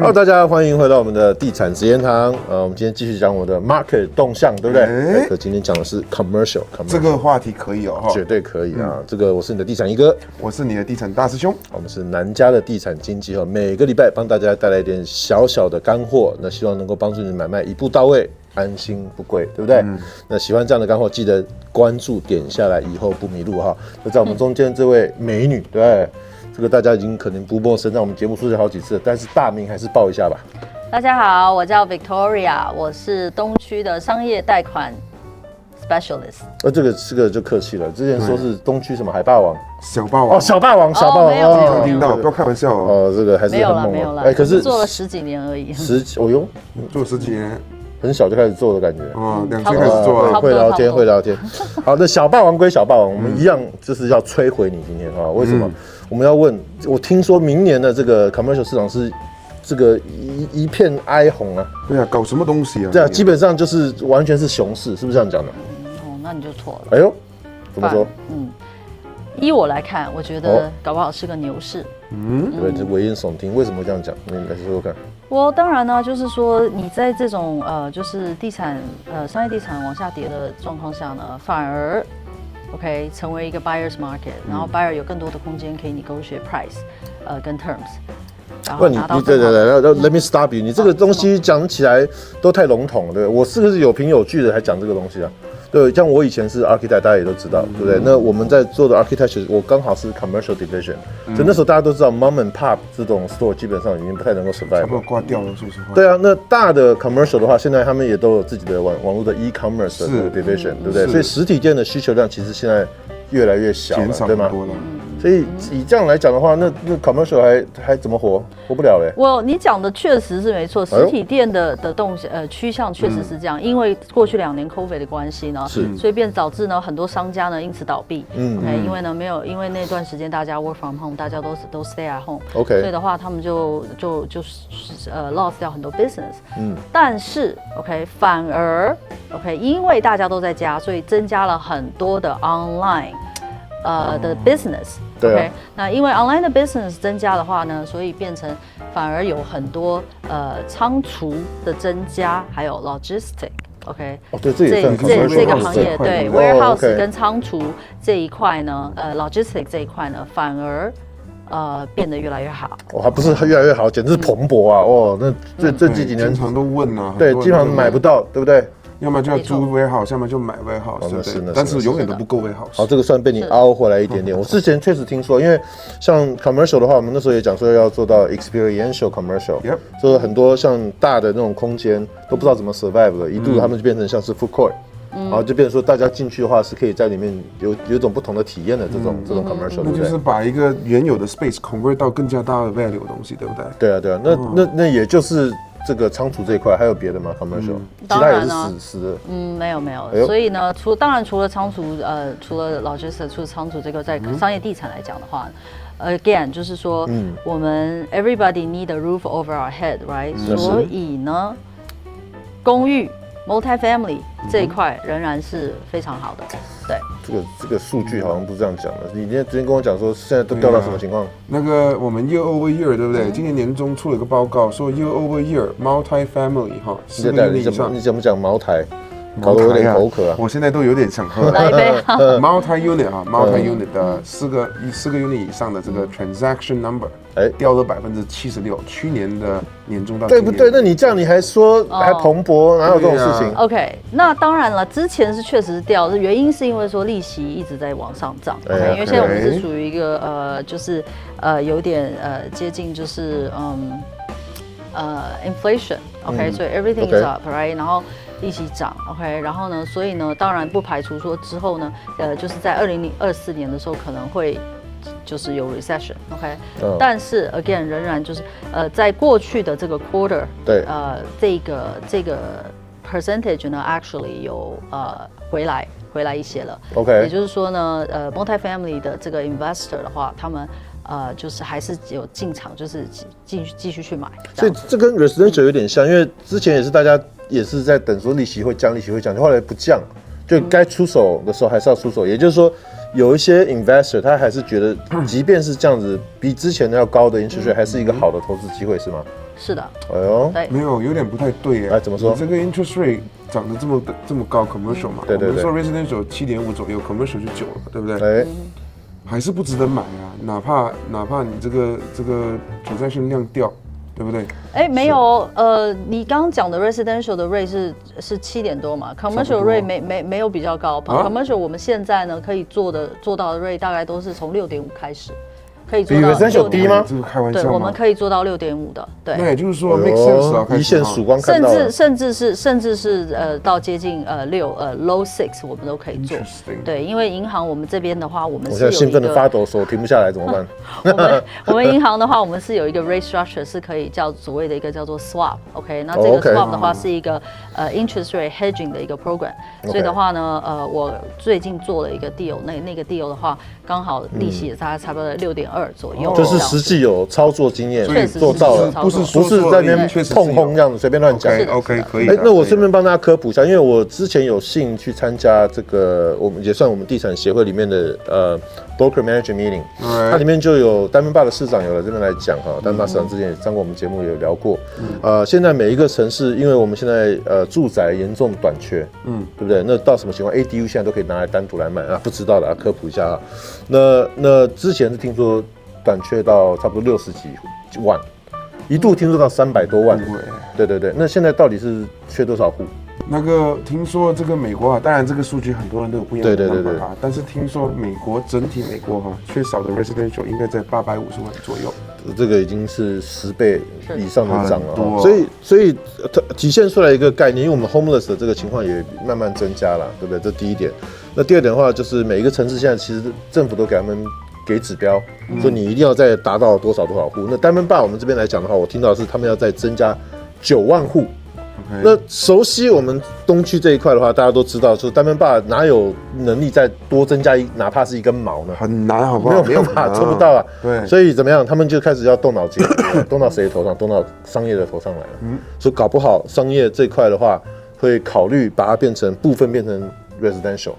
Hello， 大家欢迎回到我们的地产实验堂。我们今天继续讲我的 market 动向，对不对？可今天讲的是 commercial， 这个话题可以哦，绝对可以啊。这个我是你的地产一哥，我是你的地产大师兄，我们是南家的地产经纪，每个礼拜帮大家带来一点小小的干货，那希望能够帮助你买卖一步到位，安心不贵，对不对？那喜欢这样的干货，记得关注点下来，以后不迷路哈。就在我们中间这位美女，对不对？这个大家已经可能不陌生，在我们节目出现好几次了，但是大名还是报一下吧。大家好，我叫 Victoria， 我是东区的商业贷款 specialist。这个就客气了，之前说是东区什么海霸王、小霸王哦，小霸王，没有没有听到，不要开玩笑哦。这个还是很猛没有了，可是做了10几年而已。哦哟，做10几年，很小就开始做的感觉。2岁开始做啊，会聊天，会聊天。好的，小霸王归小霸王，我们一样就是要摧毁你今天啊？为什么？我们要问，我听说明年的这个 commercial 市场是这个一片哀鸿啊。对啊，搞什么东西啊？对啊，基本上就是完全是熊市，是不是这样讲的？哦，那你就错了。哎呦，怎么说？依我来看，我觉得搞不好是个牛市。对，这危言耸听。为什么这样讲？你来说说看。我当然呢，就是说你在这种就是地产商业地产往下跌的状况下呢，反而 OK 成为一个 buyer's market， 然后 buyer 有更多的空间可以 negotiate price，跟 terms。不，你对，Let me stop you。你这个东西讲起来都太笼统了，对，我是不是有凭有据的还讲这个东西啊？对，像我以前是 architect， 大家也都知道，对不对？那我们在做的 architecture， 我刚好是 commercial division，所以那时候大家都知道 mom and pop 这种 store 基本上已经不太能够 survive， 差不多挂掉了，说实话。对啊，那大的 commercial 的话，现在他们也都有自己的网络的 e-commerce 的 division， 对不对？所以实体店的需求量其实现在越来越小了，对吗？所以以这样来讲的话，那 commercial 还怎么活？活不了嘞。你讲的确实是没错，实体店的趋向确实是这样，因为过去2年 COVID 的关系呢，所以导致呢很多商家呢因此倒闭。因为呢因为那段时间大家 work from home， 大家都 stay at home， 所以的话他们就lost 掉很多 business。但是 反而因为大家都在家，所以增加了很多的 online。的 business， 那因为 online 的 business 增加的话呢，所以变成反而有很多仓储的增加，还有 logistic， 对，这也算这个行业，对 warehouse 跟仓储这一块呢，logistic 这一块呢，反而变得越来越好。还不是越来越好，简直是蓬勃啊！那这几年经常都问啊，对，基本上买不到，对不对？要么就要租 warehouse， 要么就买 warehouse， 但是永远都不够 warehouse。好，这个算被你凹回来一点点。我之前确实听说，因为像 commercial 的话，我们那时候也讲说要做到 experiential commercial， 就是很多像大的那种空间都不知道怎么 survive 了，一度他们就变成像是 food court， 然后就变成说大家进去的话是可以在里面有一种不同的体验的这种 commercial， 那就是把一个原有的 space convert 到更加大的 value 的东西，对不对？对啊，那也就是这个仓储这一块，还有别的吗 ？commercial， 其他也是死的。没有。所以呢，当然除了仓储，除了 logistics， 除了仓储这个，在商业地产来讲的话，again 就是说，我们 everybody need a roof over our head，right？所以呢，公寓 multifamily 这一块仍然是非常好的。对，这个数据好像不是这样讲的。你之前跟我讲说，现在都掉到什么情况？那个我们 year over year 对不对？今年年中出了一个报告，说 year over year multifamily 哈，4个月以上。你怎么讲茅台？搞得我有点口渴啊！我现在都有点想喝。来一杯。multi unit 啊 ，multi unit 的4个 unit 以上的这个 transaction number， 掉了76%，去年的年中到对不对？那你这样你还说还蓬勃，哪有这种事情 ？OK， 那当然了，之前是确实是掉，原因是因为说利息一直在往上涨。因为现在我们是属于一个就是有点接近就是inflation， 所以 everything is up，right？ 然后利息涨 ，OK， 然后呢，所以呢，当然不排除说之后呢，就是在2024年的时候可能会就是有 recession，OK，但是 again 仍然就是在过去的这个 quarter， 对，这个 percentage 呢 actually 有回来一些了 ，OK， 也就是说呢multifamily 的这个 investor 的话，他们就是还是有进场，就是继续去买。所以这跟 residential 有点像，因为之前也是大家也是在等说利息会降，后来不降，就该出手的时候还是要出手。也就是说，有一些 investor 他还是觉得，即便是这样子，比之前要高的 interest rate 还是一个好的投资机会，是吗？是的。哎呦，没有点不太对哎，怎么说？这个 interest rate 涨得这么高 ，commercial 嘛，对，我们说 residential 7.5左右 ，commercial 就9了，对不对？还是不值得买啊，哪怕你这个transaction量掉，对不对？没有，你刚刚讲的 residential 的 rate 是7点多嘛 ，commercial rate 没有比较高，commercial 我们现在呢可以做到的 rate 大概都是从6.5开始。可以做到6.5低吗？这个开玩笑吗？对，我们可以做到6.5的，对。那也就是说 make sense 啊，一线曙光看到了，甚至是到接近low 6，我们都可以做。对，因为银行我们这边的话，我们是有一个，我现在兴奋的发抖，手停不下来，怎么办？我们银行的话，我们是有一个 rate structure 是可以叫所谓的一个叫做 swap，OK， 那这个 swap 的话是一个interest rate hedging 的一个 program， 所以的话呢，我最近做了一个 deal， 那个 deal 的话，刚好利息也差不多6.2左右，就是实际有操作经验，确实做到了，不是在那边碰轰这样子随便乱讲。OK， 可以。那我顺便帮大家科普一下，因为我之前有幸去参加这个，我们也算我们地产协会里面的broker manager meeting， 它里面就有丹门坝的市长有来这边来讲哈，丹门坝市长之前也上过我们节目有聊过，现在每一个城市，因为我们现在住宅严重短缺，对不对？那到什么情况 ？ADU 现在都可以拿来单独来卖啊，不知道的啊，科普一下啊。那之前是听说短缺到差不多60几万，一度听说到300多万。对，那现在到底是缺多少户？那个听说这个美国啊，当然这个数据很多人都有不一样的看法啊，但是听说整体美国哈缺少的 residential 应该在850万左右，这个已经是10倍以上的涨了，所以它体现出来一个概念，因为我们 homeless 的这个情况也慢慢增加了，对不对？这第一点。那第二点的话，就是每一个城市现在其实政府都给他们给指标，说你一定要再达到多少户。那丹门坝我们这边来讲的话，我听到的是他们要再增加9万户。那熟悉我们东区这一块的话，大家都知道，说丹门坝哪有能力再多增加哪怕是一根毛呢？很难，好不好？没有办法做不到啊。对，所以怎么样？他们就开始要动脑筋，动到谁的头上？动到商业的头上来了。所以搞不好商业这一块的话，会考虑把它部分变成 residential。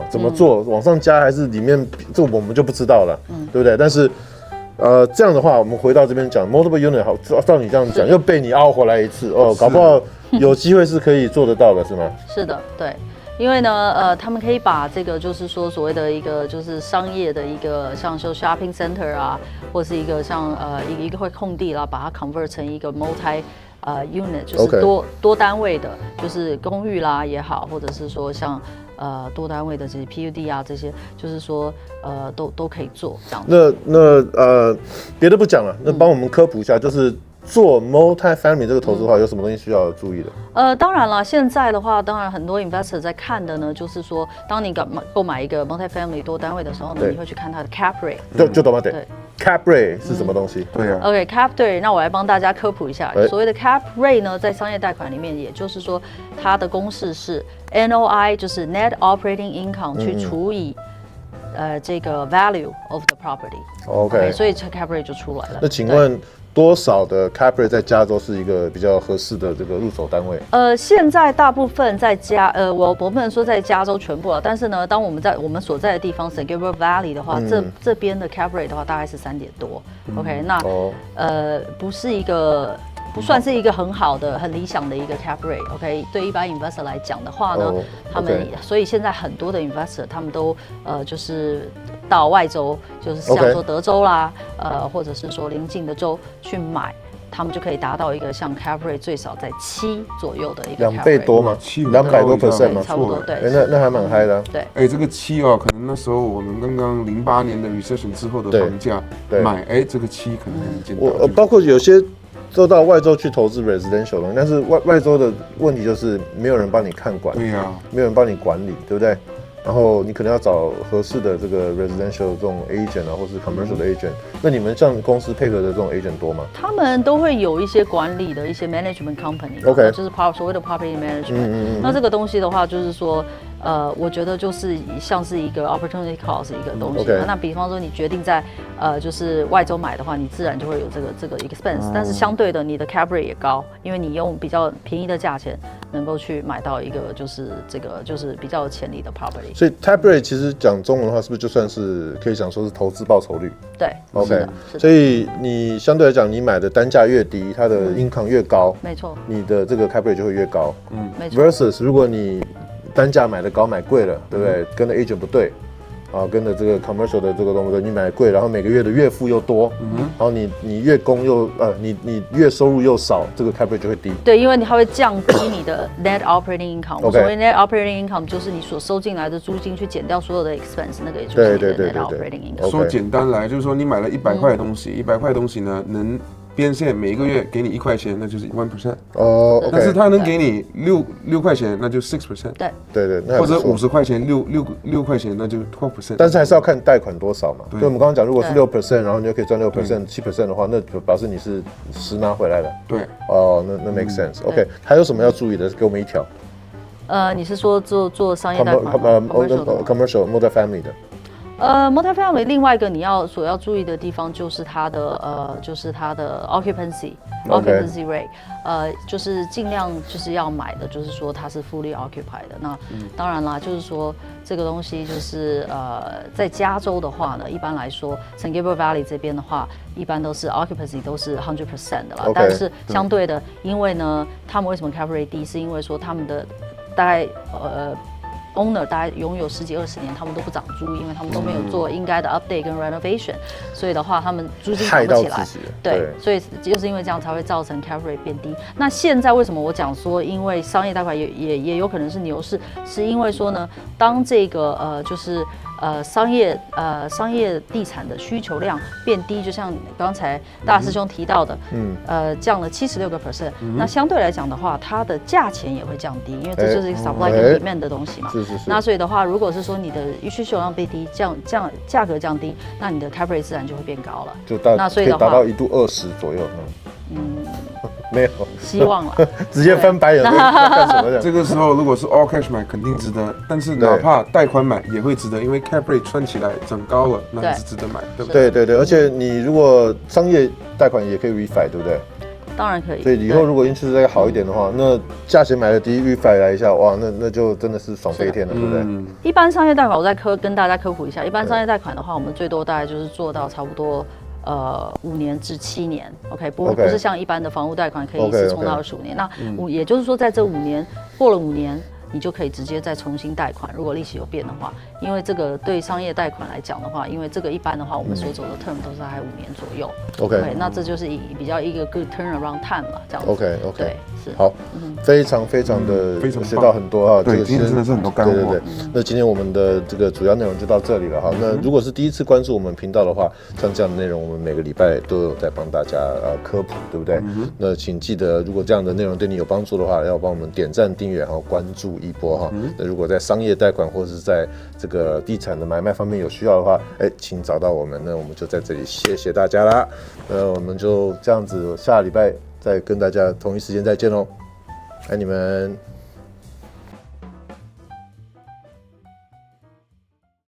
怎么做？往上加还是里面？这我们就不知道了，对不对？但是。这样的话，我们回到这边讲 multiple unit， 好，照你这样讲，又被你凹回来一次哦，搞不好有机会是可以做得到的，是吗？是的，对，因为呢，他们可以把这个就是说所谓的一个就是商业的一个像说 shopping center 啊，或是一个像一个会空地啦，把它 convert 成一个 multi unit， 就是多单位的，就是公寓啦也好，或者是说像。多单位的这些 PUD 啊，这些就是说都可以做这样。那别的不讲了，那帮我们科普一下，就是做 multi-family 这个投资的话，有什么东西需要注意的？当然了，现在的话，当然很多 investor 在看的呢，就是说，当你购买一个 multi-family 多单位的时候呢，你会去看它的 cap rate。就懂吗？对。Cap rate 是什么东西？对啊。OK，cap rate， 那我来帮大家科普一下。所谓的 cap rate 呢，在商业贷款里面，也就是说，它的公式是 NOI， 就是 Net Operating Income 去除以这个 value of the property。OK， 所以这 cap rate 就出来了。那请问多少的 cap rate 在加州是一个比较合适的这个入手单位？现在大部分在我不能说在加州全部了，但是呢，当我们在我们所在的地方 San Gabriel Valley 的话，这边的 cap rate 的话大概是3点多。OK， 那不算是一个很好的、很理想的一个 cap rate。OK， 对一般 investor 来讲的话呢，他们所以现在很多的 investor 他们都就是到外州，就是像说德州啦，或者是说邻近的州去买，他们就可以达到一个像 cap rate 最少在7左右的一个 cap rate。2倍多吗？200多%吗？差不多，对。那还蛮嗨的。对。这个7哦，可能那时候我们刚刚08年的 recession 之后的房价买，这个7可能很简单。包括有些。都到外州去投资 residential 了，但是外州的问题就是没有人帮你看管，对呀，没有人帮你管理，对不对？然后你可能要找合适的这个 residential 这种 agent 啊，或是 commercial 的 agent。那你们像公司配合的这种 agent 多吗？他们都会有一些管理的一些 management company， 就是所谓的 property management。那这个东西的话，就是说。我觉得就是像是一个 opportunity cost 一个东西。那比方说你决定在就是外州买的话，你自然就会有这个 expense。但是相对的，你的 cap rate 也高，因为你用比较便宜的价钱能够去买到一个就是这个就是比较有潜力的 property。所以 Cap rate 其实讲中文的话，是不是就算是可以讲说是投资报酬率？对 ，OK。所以你相对来讲，你买的单价越低，它的 income 越高，没错，你的这个 Cap rate 就会越高。没错。versus 如果你单价买的高买贵了，对不对？跟着 agent 不对。跟着这个 commercial 的这个东西，你买贵，然后每个月的月付又多，然后你月供又你月收入又少，这个 cap rate 就会低。对，因为它会降低你的 net operating income。所谓 net operating income 就是你所收进来的租金去减掉所有的 expense， 那个也就是你的 net operating income。说简单来，就是说你买了100块的东西，100块的东西呢能变现每一个月给你1块钱，那就是1%。哦，但是它能给你6块钱，那就 6%。对，或者50块钱6块钱，那就 12%。但是还是要看贷款多少嘛。就我们刚刚讲，如果是6%，然后你就可以赚6%、7% 的话，那就表示你是10拿回来了。对。那 make sense。OK， 还有什么要注意的？给我们一条。你是说做商业贷款？commercial multifamily 的。multifamily 另外一个所要注意的地方就是它的occupancy rate， 就是尽量就是要买的，就是说它是 fully occupied 的。那当然啦，就是说这个东西就是在加州的话呢，一般来说 San Gabriel Valley 这边的话，一般都是 occupancy 都是100% 的啦。但是相对的，因为呢，他们为什么 cap rate 低，是因为说他们的大概owner 大概拥有10几20年，他们都不涨租，因为他们都没有做应该的 update 跟 renovation， 所以的话，他们租金涨不起来。对，所以就是因为这样才会造成 cap rate 变低。那现在为什么我讲说，因为商业贷款也有可能是牛市，是因为说呢，当这个就是商业地产的需求量变低，就像刚才大师兄提到的，降了76%。那相对来讲的话，它的价钱也会降低，因为这就是一个 supply 跟 demand 的东西嘛。是。那所以的话，如果是说你的需求量变低，价格降低，那你的 cap rate 自然就会变高了。那所以的话，可以达到1度20左右。没有，希望了，直接翻白眼。干什么的？这个时候如果是 all cash 买，肯定值得，但是哪怕贷款买也会值得，因为 cap rate 穿起来涨高了，那还是值得买，对不对？对，而且你如果商业贷款也可以 refi， 对不对？当然可以。所以以后如果interest再好一点的话，那价钱买的低，refi 来一下，哇，那就真的是爽飞天了，对不对？一般商业贷款，我再跟大家科普一下，一般商业贷款的话，我们最多大概就是做到差不多5年至7年 ，OK， 不是像一般的房屋贷款可以一次冲到25年。那也就是说，在这5年过了5年，你就可以直接再重新贷款。如果利息有变的话，因为这个对商业贷款来讲的话，因为这个一般的话，我们所走的 term 都是在5年左右。OK， 那这就是比较一个 good turnaround time 了，这样子。OK， 对，是好，非常的学到很多哈。对，今天真的是很多干货。对。那今天我们的这个主要内容就到这里了哈。那如果是第一次关注我们频道的话，像这样的内容，我们每个礼拜都有在帮大家科普，对不对？那请记得，如果这样的内容对你有帮助的话，要帮我们点赞、订阅，然后关注一波哈。那如果在商业贷款或者是在这个地产的买卖方面有需要的话，请找到我们，那我们就在这里谢谢大家啦。我们就这样子，下礼拜再跟大家同一时间再见喽，爱你们。